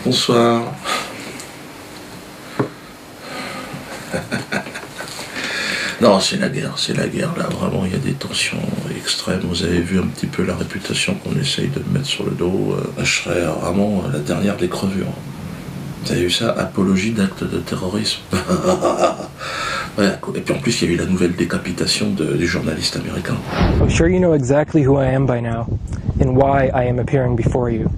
Bonsoir. Non, c'est la guerre, là, vraiment, il y a des tensions extrêmes. Vous avez vu un petit peu la réputation qu'on essaye de me mettre sur le dos. Je serais vraiment la dernière des crevures. Vous avez vu ça? Apologie d'actes de terrorisme. Ouais, et puis en plus, il y a eu la nouvelle décapitation du journaliste américain. I'm sure you know exactly who I am by now, and why I am appearing before you.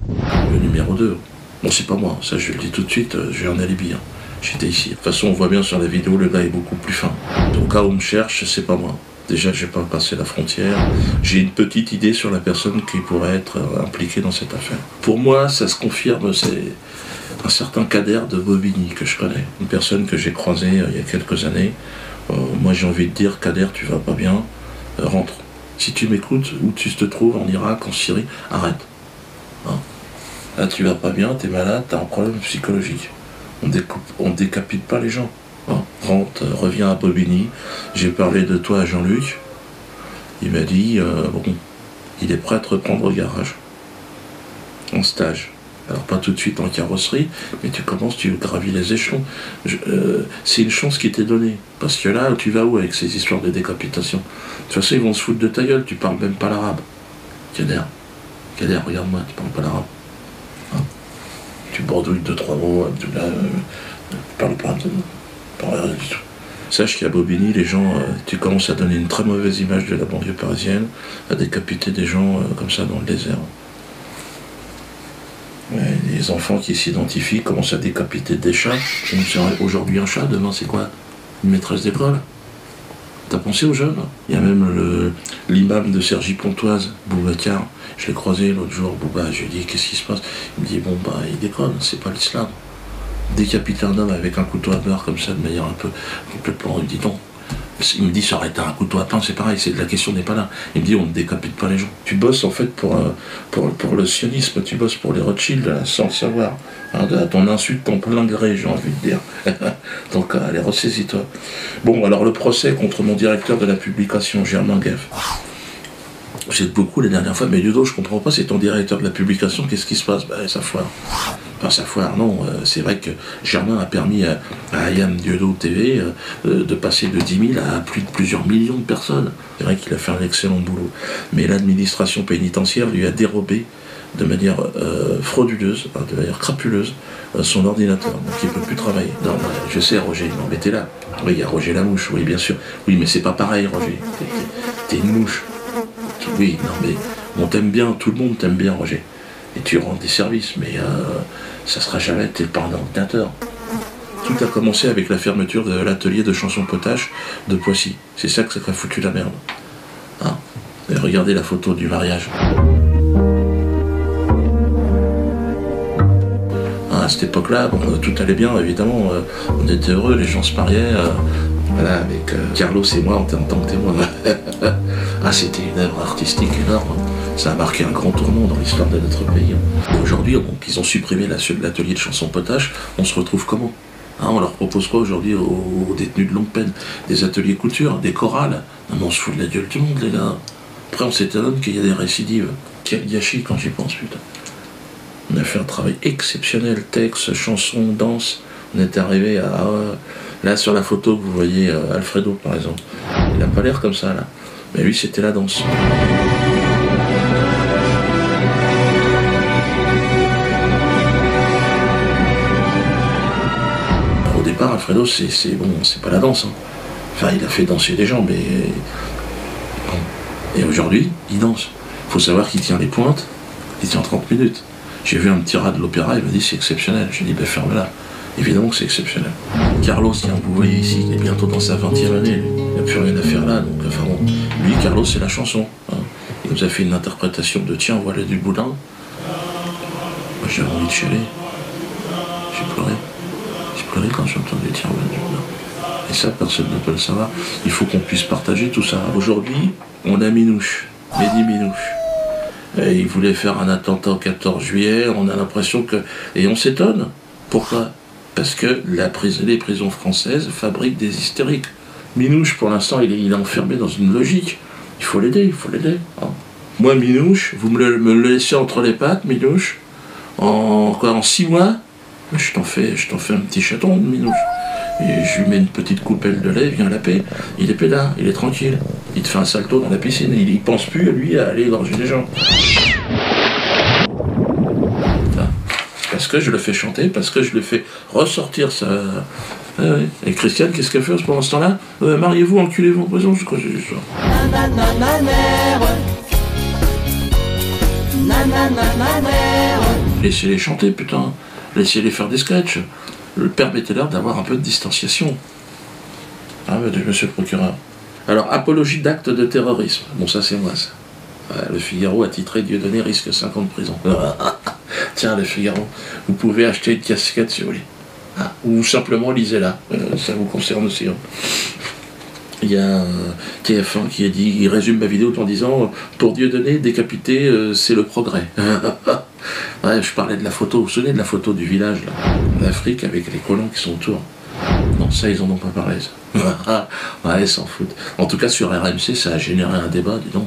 Le numéro 2. Bon, c'est pas moi, ça je le dis tout de suite, j'ai un alibi. Hein. J'étais ici. De toute façon, on voit bien sur la vidéo, le gars est beaucoup plus fin. Au cas où on me cherche, c'est pas moi. Déjà, j'ai pas passé la frontière. J'ai une petite idée sur la personne qui pourrait être impliquée dans cette affaire. Pour moi, ça se confirme, c'est un certain Kader de Bobigny que je connais. Une personne que j'ai croisée il y a quelques années. Moi, j'ai envie de dire, Kader, tu vas pas bien, rentre. Si tu m'écoutes, où tu te trouves, en Irak, en Syrie, arrête. Hein? Là, tu vas pas bien, t'es malade, t'as un problème psychologique. On décapite pas les gens. Hein? Rentre, reviens à Bobigny. J'ai parlé de toi à Jean-Luc. Il m'a dit, bon, il est prêt à te reprendre au garage. En stage. Alors pas tout de suite en carrosserie, mais tu gravis les échelons. C'est une chance qui t'est donnée. Parce que là, tu vas où avec ces histoires de décapitation? De toute façon, ils vont se foutre de ta gueule, tu parles même pas l'arabe. Kader, regarde-moi, tu parles pas l'arabe. Hein? Tu bordouilles 2-3 mots, Abdullah, tu parles pas rien du tout. Sache qu'à Bobigny, les gens, tu commences à donner une très mauvaise image de la banlieue parisienne, à décapiter des gens comme ça dans le désert. Les enfants qui s'identifient commencent à décapiter des chats. Aujourd'hui un chat, demain c'est quoi? Une maîtresse d'école? T'as pensé aux jeunes? Il y a même l'imam de Cergy-Pontoise, Boubacar. Je l'ai croisé l'autre jour, Bouba, je lui ai dit qu'est-ce qui se passe? Il me dit bon bah il déconne, c'est pas l'islam. Décapiter un homme avec un couteau à beurre comme ça de manière un peu complètement dis-donc. Il me dit ça aurait été un couteau à pain, c'est pareil, la question n'est pas là. Il me dit on ne décapite pas les gens. Tu bosses en fait pour le sionisme, tu bosses pour les Rothschild, là, sans le savoir. Hein, à ton insulte, ton plein gré, j'ai envie de dire. Donc allez, ressaisis-toi. Bon, alors le procès contre mon directeur de la publication, Germain Gueff. J'aide beaucoup les dernières fois, mais Ludo, je comprends pas, c'est ton directeur de la publication, qu'est-ce qui se passe? Bah ça foire. Enfin ça foire, non, c'est vrai que Germain a permis à Ayam Dieudo TV de passer de 10 000 à plusieurs millions de personnes. C'est vrai qu'il a fait un excellent boulot. Mais l'administration pénitentiaire lui a dérobé de manière frauduleuse, de manière crapuleuse, son ordinateur. Donc il ne peut plus travailler. Non, je sais Roger, non mais t'es là. Oui, il y a Roger la mouche, oui bien sûr. Oui, mais c'est pas pareil Roger. T'es une mouche. Oui, non mais on t'aime bien, tout le monde t'aime bien Roger. Et tu rends des services, mais ça sera jamais, t'es pas un ordinateur. Tout a commencé avec la fermeture de l'atelier de chansons potaches de Poissy. C'est ça a foutu la merde. Hein? Et regardez la photo du mariage. Hein, à cette époque-là, bon, tout allait bien, évidemment. On était heureux, les gens se mariaient. Voilà, avec Carlos et moi en tant que témoin. Ah, c'était une œuvre artistique énorme. Ça a marqué un grand tournant dans l'histoire de notre pays. Aujourd'hui, donc, ils ont supprimé l'atelier de chansons potaches. On se retrouve comment? Hein, on leur propose quoi aujourd'hui aux détenus de longue peine? Des ateliers couture, des chorales? Non, mais on se fout de la gueule du monde, les gars. Après, on s'étonne qu'il y a des récidives. Quel gâchis quand j'y pense, putain. On a fait un travail exceptionnel, texte, chansons, danse. On est arrivé à... là, sur la photo que vous voyez, Alfredo, par exemple. Il n'a pas l'air comme ça, là. Mais lui, c'était la danse. Au départ, Alfredo, c'est pas la danse. Hein. Enfin, il a fait danser des gens, mais... Bon. Et aujourd'hui, il danse. Il faut savoir qu'il tient les pointes, il tient 30 minutes. J'ai vu un petit rat de l'opéra, il m'a dit c'est exceptionnel. J'ai dit, ben ferme-la. Évidemment que c'est exceptionnel. Carlos, tiens, vous voyez ici, il est bientôt dans sa 20e année, lui. Il n'a plus rien à faire là, donc enfin bon. Lui, Carlos, c'est la chanson. Hein. Il nous a fait une interprétation de Tiens, voilà du boudin. Moi, j'ai envie de chialer. J'ai pleuré. J'ai pleuré quand j'ai entendu Tiens, voilà du boudin. Et ça, personne ne peut le savoir. Il faut qu'on puisse partager tout ça. Aujourd'hui, on a Minouche, Mehdi Minouche. Et il voulait faire un attentat au 14 juillet, on a l'impression que... Et on s'étonne. Pourquoi? Parce que les prisons françaises fabriquent des hystériques. Minouche, pour l'instant, il est enfermé dans une logique. Il faut l'aider, Hein. Moi, Minouche, vous me le laissez entre les pattes, Minouche, en 6 mois, Je t'en fais un petit chaton, Minouche. Et je lui mets une petite coupelle de lait, il vient laper. Il est pédard, il est tranquille. Il te fait un salto dans la piscine, il pense plus, lui, à aller égorger des gens. Parce que je le fais chanter, parce que je le fais ressortir ça. Ah ouais. Et Christiane, qu'est-ce qu'elle fait pendant ce temps-là? Mariez-vous, enculez-vous en prison, je crois que j'ai lu ça. Laissez-les chanter, putain. Laissez-les faire des sketchs. Permettez-leur d'avoir un peu de distanciation. Ah, monsieur le procureur. Alors, apologie d'actes de terrorisme. Bon, ça, c'est moi, ça. Ouais, le Figaro a titré Dieudonné risque 5 ans de prison. Tiens, le Figaro, vous pouvez acheter une casquette si vous voulez. Ah, ou simplement lisez-la. Ça vous concerne aussi. Hein. Il y a TF1 qui a dit, il résume ma vidéo en disant pour Dieudonné, décapité, c'est le progrès. Ouais, je parlais de la photo, vous vous souvenez de la photo du village là, d'Afrique avec les colons qui sont autour? Non, ça ils en ont pas parlé. Ça. Ouais, ils s'en foutent. En tout cas sur RMC, ça a généré un débat, dis donc.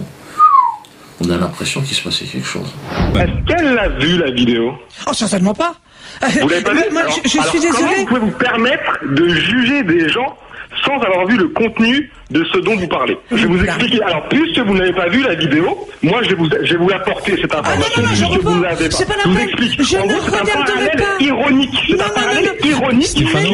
On a l'impression qu'il se passait quelque chose. Est-ce qu'elle l'a vu la vidéo? Oh, certainement pas. Vous l'avez pas vu? Moi, je suis désolé. Comment vous pouvez vous permettre de juger des gens sans avoir vu le contenu de ce dont vous parlez? Je vais vous expliquer. Alors, puisque vous n'avez pas vu la vidéo, moi, je vais vous apporter cette information puisque vous ne l'avez pas. Je vous explique. En gros, c'est un parallèle ironique. C'est un parallèle ironique qui fait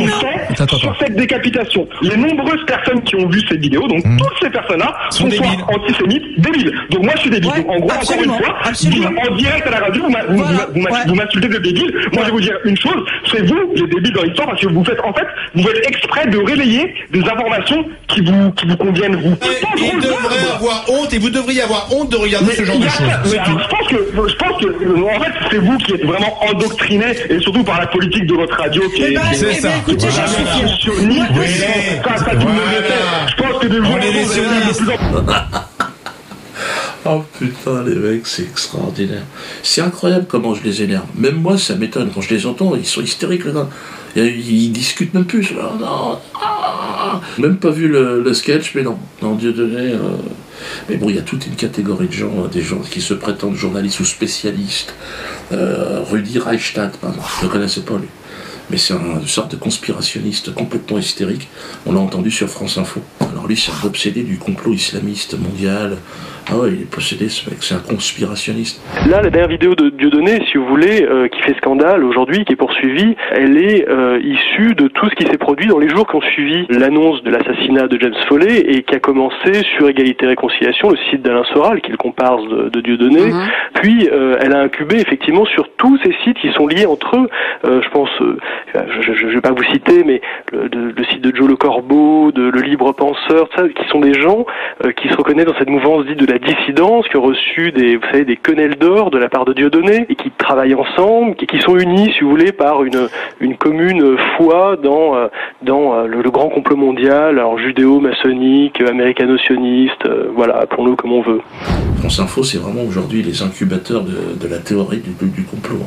sur cette décapitation. Les nombreuses personnes qui ont vu cette vidéo, donc toutes ces personnes-là, sont soit antisémites, débiles. Donc moi, je suis débile. Donc, en gros, encore une fois, en direct à la radio, vous m'insultez de débile. Moi, je vais vous dire une chose, c'est vous, les débiles dans l'histoire, parce que vous faites exprès de relayer des informations qui vous conviennent, vous. Il devrait avoir honte, et vous devriez avoir honte de regarder ce genre de choses. Je pense que, en fait, c'est vous qui êtes vraiment endoctriné, et surtout par la politique de votre radio qui est... C'est ça. Écoutez, je pense que de vous... On est des sionistes. Oh putain, les mecs, c'est extraordinaire. C'est incroyable comment je les énerve. Même moi, ça m'étonne. Quand je les entends, ils sont hystériques, les gars. Ils discutent même plus. Là. Non. Même pas vu le sketch, mais non. Non, Dieudonné. Mais bon, il y a toute une catégorie de gens, des gens qui se prétendent journalistes ou spécialistes. Rudi Reichstadt, par exemple. Je ne le connaissais pas, lui. Mais c'est une sorte de conspirationniste complètement hystérique. On l'a entendu sur France Info. Alors lui, c'est un obsédé du complot islamiste mondial. Ah ouais, il est possédé, ce mec, c'est un conspirationniste. Là, la dernière vidéo de Dieudonné, si vous voulez, qui fait scandale aujourd'hui, qui est poursuivie, elle est issue de tout ce qui s'est produit dans les jours qui ont suivi l'annonce de l'assassinat de James Foley et qui a commencé sur Égalité et Réconciliation, le site d'Alain Soral, qui est le comparse de Dieudonné. Puis, elle a incubé effectivement sur tous ces sites qui sont liés entre eux. Je pense, je vais pas vous citer, mais le site de Joe Le Corbeau, le Libre Penseur, ça, qui sont des gens qui se reconnaissent dans cette mouvance dite de la dissidence, qui ont reçu des quenelles d'or de la part de Dieudonné et qui travaillent ensemble, qui sont unis, si vous voulez, par une commune foi dans le grand complot mondial, alors judéo-maçonnique, américano-sioniste, voilà, appelons-le comme on veut. France Info, c'est vraiment aujourd'hui les incubateurs de la théorie du complot.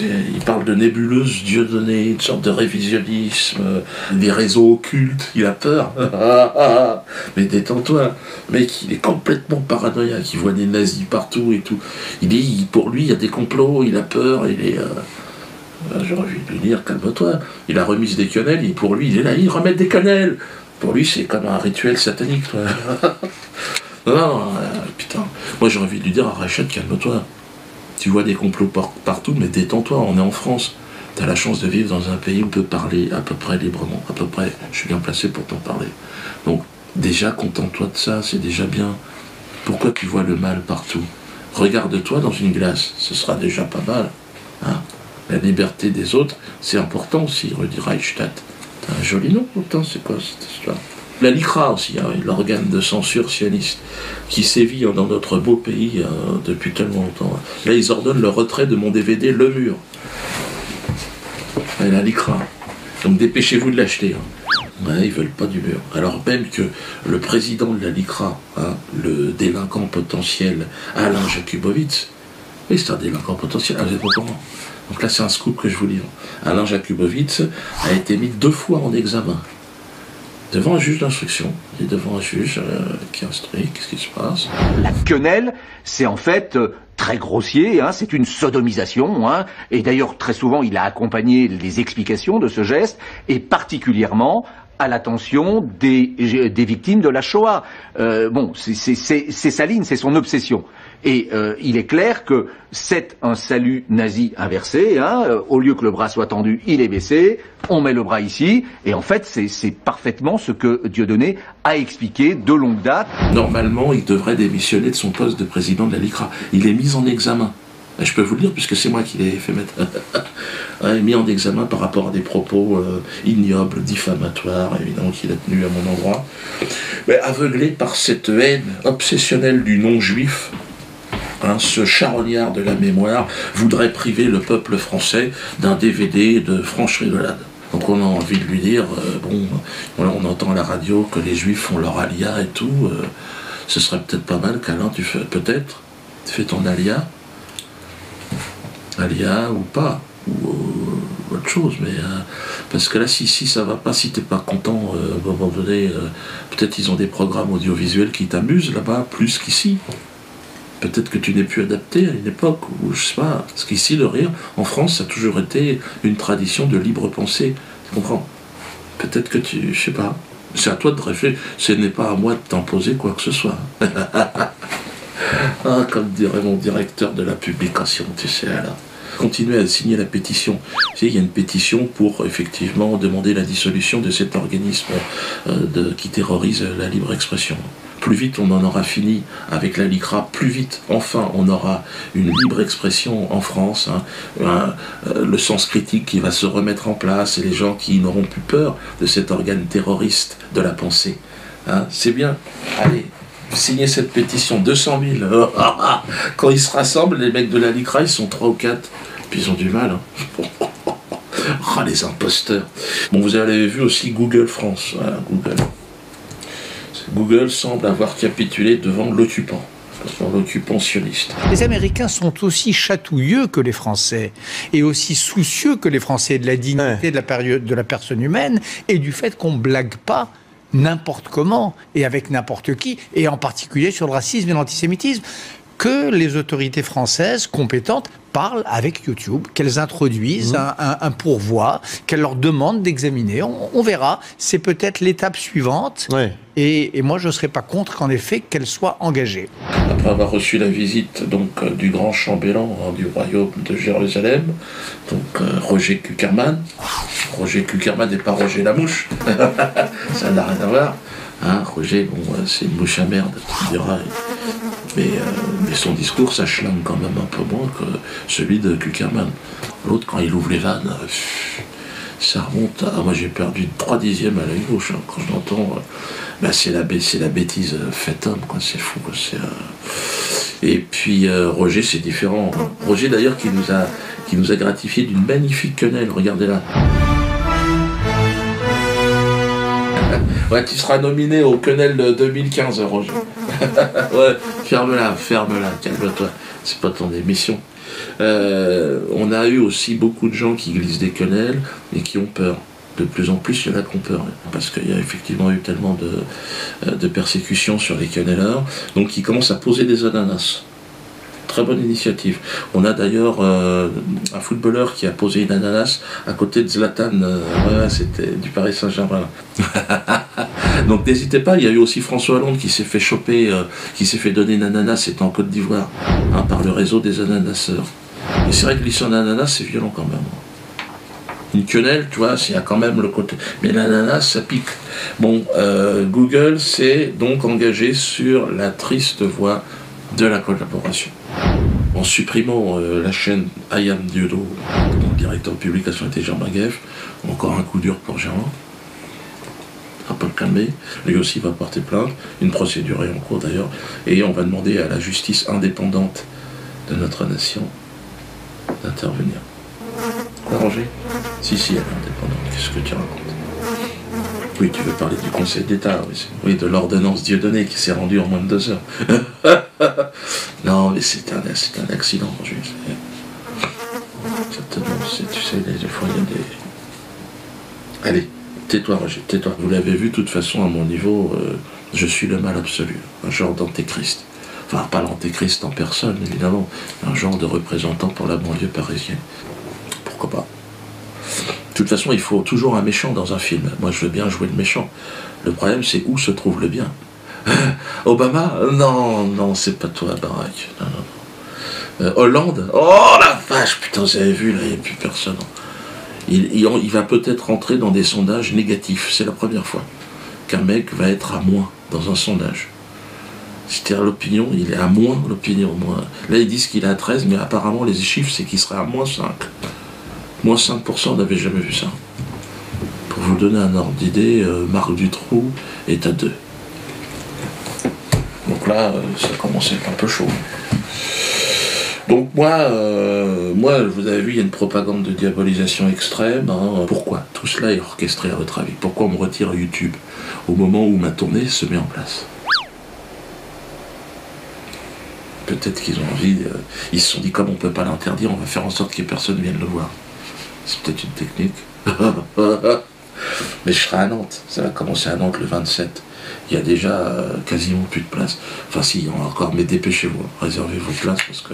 Il parle de nébuleuse Dieudonné, une sorte de révisionnisme, des réseaux occultes, il a peur. Mais détends-toi, mec, il est complètement paranoïaque, il voit des nazis partout et tout. Il dit, pour lui, il y a des complots, il a peur, il est... J'aurais envie de lui dire, calme-toi, il a remis des quenelles, et pour lui, il est là, il remet des quenelles. Pour lui, c'est comme un rituel satanique, toi. Non, putain, moi j'aurais envie de lui dire, Rachid, calme-toi. Tu vois des complots partout, mais détends-toi, on est en France. Tu as la chance de vivre dans un pays où on peut parler à peu près librement. À peu près, je suis bien placé pour t'en parler. Donc, déjà, contente-toi de ça, c'est déjà bien. Pourquoi tu vois le mal partout? Regarde-toi dans une glace, ce sera déjà pas mal. Hein, la liberté des autres, c'est important aussi, Rudi Reichstadt. T'as un joli nom, pourtant, c'est quoi cette histoire? La LICRA aussi, hein, l'organe de censure sioniste, qui sévit dans notre beau pays depuis tellement longtemps. Là, ils ordonnent le retrait de mon DVD Le Mur. Et la LICRA. Donc dépêchez-vous de l'acheter. Hein. Ouais, ils veulent pas du mur. Alors même que le président de la LICRA, hein, le délinquant potentiel Alain Jakubowicz, oui, c'est un délinquant potentiel, vous êtes pas au courant. Donc là, c'est un scoop que je vous livre. Alain Jakubowicz a été mis 2 fois en examen. Devant un juge d'instruction, et devant un juge qui instruit, qu'est-ce qui se passe? La quenelle, c'est en fait très grossier, hein, c'est une sodomisation, hein, et d'ailleurs très souvent il a accompagné les explications de ce geste, et particulièrement à l'attention des victimes de la Shoah. Bon, c'est sa ligne, c'est son obsession. Et il est clair que c'est un salut nazi inversé, hein, au lieu que le bras soit tendu, il est baissé, on met le bras ici, et en fait c'est parfaitement ce que Dieudonné a expliqué de longue date. Normalement, il devrait démissionner de son poste de président de la LICRA. Il est mis en examen. Je peux vous le dire puisque c'est moi qui l'ai fait mettre. Mis en examen par rapport à des propos ignobles, diffamatoires, évidemment qu'il a tenu à mon endroit. Mais aveuglé par cette haine obsessionnelle du non-juif, hein, ce charognard de la mémoire voudrait priver le peuple français d'un DVD de franche rigolade. Donc on a envie de lui dire, bon, on entend à la radio que les juifs font leur alia et tout, ce serait peut-être pas mal qu'Alain, tu fais ton alia ou pas, ou autre chose, mais parce que là si ça va pas, si t'es pas content, à un moment donné, peut-être ils ont des programmes audiovisuels qui t'amusent là-bas plus qu'ici. Peut-être que tu n'es plus adapté à une époque où, je sais pas, parce qu'ici le rire, en France, ça a toujours été une tradition de libre pensée, tu comprends? Peut-être que je sais pas, c'est à toi de réfléchir, ce n'est pas à moi de t'imposer quoi que ce soit. Ah, comme dirait mon directeur de la publication, tu sais, là. Continuez à signer la pétition. Tu sais, il y a une pétition pour effectivement demander la dissolution de cet organisme qui terrorise la libre expression. Plus vite on en aura fini avec la LICRA, plus vite enfin on aura une libre expression en France, hein, le sens critique qui va se remettre en place et les gens qui n'auront plus peur de cet organe terroriste de la pensée. Hein, c'est bien. Allez. Signer cette pétition, 200 000. Quand ils se rassemblent, les mecs de la LICRA, ils sont 3 ou 4. Puis ils ont du mal. Hein. Oh, les imposteurs. Bon, vous avez vu aussi Google France. Voilà, Google semble avoir capitulé devant l'occupant. L'occupant sioniste. Les Américains sont aussi chatouilleux que les Français et aussi soucieux que les Français de la dignité de la personne humaine et du fait qu'on blague pas n'importe comment et avec n'importe qui, et en particulier sur le racisme et l'antisémitisme, que les autorités françaises compétentes parlent avec YouTube, qu'elles introduisent un pourvoi, qu'elles leur demandent d'examiner. On verra, c'est peut-être l'étape suivante. Ouais. Et moi, je ne serais pas contre qu'en effet, qu'elle soit engagée. Après avoir reçu la visite donc, du grand chambellan du royaume de Jérusalem, donc Roger Kuckerman. Roger Kuckerman n'est pas Roger la mouche, ça n'a rien à voir. Hein, Roger, bon, c'est une mouche à merde, tu diras. Mais son discours, ça chlingue quand même un peu moins que celui de Kuckerman. L'autre, quand il ouvre les vannes, ça remonte à... Moi, j'ai perdu 3/10 à l'œil gauche, hein, quand je l'entends. C'est la bêtise faite homme, quoi. C'est fou, quoi. Et puis, Roger, c'est différent. Hein. Roger, d'ailleurs, qui nous a gratifié d'une magnifique quenelle. Regardez-la. Ouais, tu seras nominé au quenelle de 2015, Roger. Ouais, ferme-la, calme-toi. C'est pas ton émission. On a eu aussi beaucoup de gens qui glissent des quenelles et qui ont peur. De plus en plus, il y en a qui ont peur. Parce qu'il y a effectivement eu tellement de persécutions sur les quenelleurs. Donc, ils commencent à poser des ananas. Très bonne initiative. On a d'ailleurs un footballeur qui a posé une ananas à côté de Zlatan. C'était du Paris Saint-Germain. Donc n'hésitez pas, il y a eu aussi François Hollande qui s'est fait choper, qui s'est fait donner une ananas, c'était en Côte d'Ivoire, hein, par le réseau des ananasseurs. Et c'est vrai que glisser un ananas, c'est violent quand même. Une quenelle, tu vois, il y a quand même le côté... Mais l'ananas, ça pique. Bon, Google s'est donc engagé sur la triste voie de la collaboration. En supprimant la chaîne Ayam Diodo, dont le directeur de publication était Jean Bagueff, encore un coup dur pour Jean. Un peu le calmer. Lui aussi va porter plainte. Une procédure est en cours d'ailleurs. Et on va demander à la justice indépendante de notre nation d'intervenir. Quoi, Roger? Si, elle est indépendante. Qu'est-ce que tu racontes? Oui, tu veux parler du Conseil d'État, oui, de l'ordonnance Dieudonné qui s'est rendue en moins de 2 heures. Non, mais c'est un accident, Roger. Certainement, tu sais, des fois, il y a des... Allez, tais-toi, Roger, tais-toi. Vous l'avez vu, de toute façon, à mon niveau, je suis le mal absolu, un genre d'antéchrist. Enfin, pas l'antéchrist en personne, évidemment, un genre de représentant pour la banlieue parisienne. Pourquoi pas? De toute façon, il faut toujours un méchant dans un film. Moi, je veux bien jouer le méchant. Le problème, c'est où se trouve le bien. Obama? Non, non, c'est pas toi, Barack. Non, non. Hollande? Oh la vache, putain, vous avez vu, là, il n'y a plus personne. Il va peut-être rentrer dans des sondages négatifs. C'est la première fois qu'un mec va être à moins dans un sondage. C'est-à-dire l'opinion, il est à moins l'opinion. Là, ils disent qu'il est à 13, mais apparemment, les chiffres, c'est qu'il serait à moins 5. Moins 5%, on n'avait jamais vu ça. Pour vous donner un ordre d'idée, Marc Dutroux est à 2. Donc là, ça commence à être un peu chaud. Donc moi, vous avez vu, il y a une propagande de diabolisation extrême. Hein. Pourquoi tout cela est orchestré à votre avis? Pourquoi on me retire YouTube au moment où ma tournée se met en place? Peut-être qu'ils ont envie, ils se sont dit comme on ne peut pas l'interdire, on va faire en sorte que personne ne vienne le voir. C'est peut-être une technique. Mais je serai à Nantes, ça va commencer à Nantes le 27. Il y a déjà quasiment plus de place. Enfin si, il y en a encore, mais dépêchez-vous, réservez vos places parce que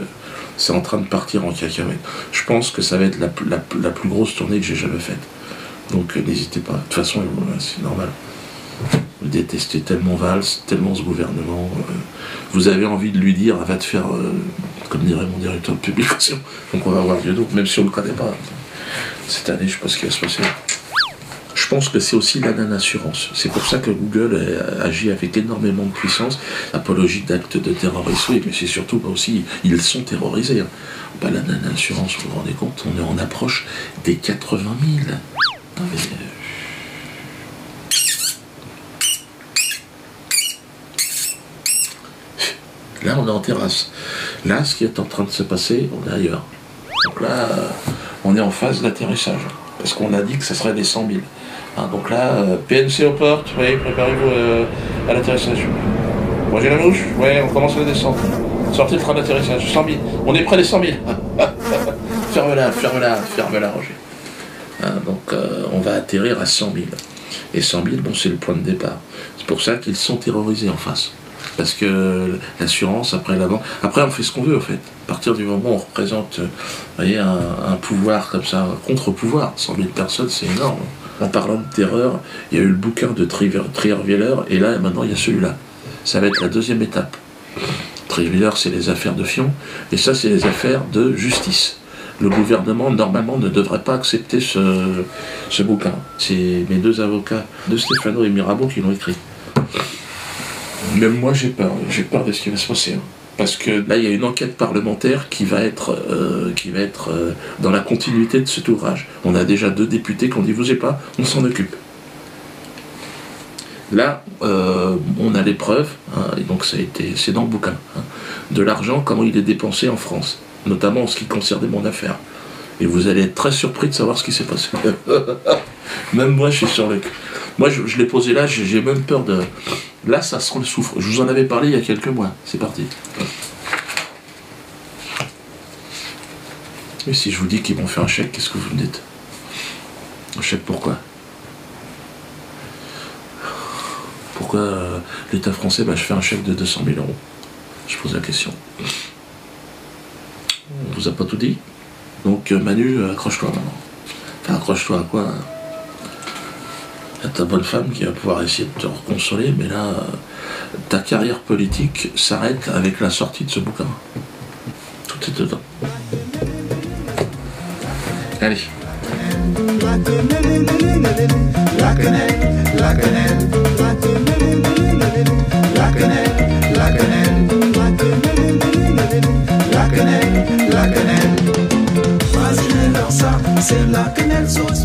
c'est en train de partir en cacahuète. Je pense que ça va être la plus grosse tournée que j'ai jamais faite. Donc n'hésitez pas, de toute façon c'est normal. Vous détestez tellement Valls, tellement ce gouvernement. Vous avez envie de lui dire, va te faire, comme dirait mon directeur de publication. Donc on va voir Diodo, même si on ne le connaît pas. Cette année, je sais pas ce qui va se passer. Je pense que c'est aussi la non-assurance. C'est pour ça que Google agit avec énormément de puissance, apologie d'actes de terrorisme, oui, mais c'est surtout pas aussi, ils sont terrorisés. Hein. Pas la non-assurance, vous vous rendez compte, on est en approche des 80 000. Non, mais, là, on est en terrasse. Là, ce qui est en train de se passer, on est ailleurs. Donc là, on est en phase d'atterrissage. Parce qu'on a dit que ça serait des 100 000. Hein, donc là, PNC aux portes, oui, préparez-vous à l'atterrissage. Moi j'ai la mouche, ouais, on commence à descendre. Sortez le train d'atterrissage, 100 000. On est près des 100 000. Ferme-la, ferme-la, ferme-la, Roger. Hein, donc on va atterrir à 100 000. Et 100 000, bon, c'est le point de départ. C'est pour ça qu'ils sont terrorisés en face. Parce que l'assurance, après la banque... Après, on fait ce qu'on veut, en fait. À partir du moment où on représente, vous voyez, un pouvoir comme ça, un contre-pouvoir, 100 000 personnes, c'est énorme. En parlant de terreur, il y a eu le bouquin de Trierweiler, et là, maintenant, il y a celui-là. Ça va être la deuxième étape. Trierweiler, c'est les affaires de Fion, et ça, c'est les affaires de justice. Le gouvernement, normalement, ne devrait pas accepter ce bouquin. C'est mes deux avocats, de Stefano et Mirabeau, qui l'ont écrit. Même moi, j'ai peur de ce qui va se passer. Hein. Parce que là, il y a une enquête parlementaire qui va être dans la continuité de cet ouvrage. On a déjà 2 députés qui ont dit, vous savez pas, on s'en occupe. Là, on a les preuves, hein, et donc c'est dans le bouquin, hein, de l'argent, comment il est dépensé en France, notamment en ce qui concernait mon affaire. Et vous allez être très surpris de savoir ce qui s'est passé. Même moi, je suis sur le cul. Moi, je l'ai posé là, j'ai même peur de... Là, ça sent le soufre. Je vous en avais parlé il y a quelques mois. C'est parti. Et si je vous dis qu'ils m'ont fait un chèque, qu'est-ce que vous me dites? Un chèque pourquoi? Pourquoi l'État français, je fais un chèque de 200 000 €? Je pose la question. On vous a pas tout dit? Donc Manu, accroche-toi maintenant. Enfin, accroche-toi à quoi? Il y a ta bonne femme qui va pouvoir essayer de te reconsoler, mais là, ta carrière politique s'arrête avec la sortie de ce bouquin. Tout est dedans. Allez. C'est la quenelle sauce.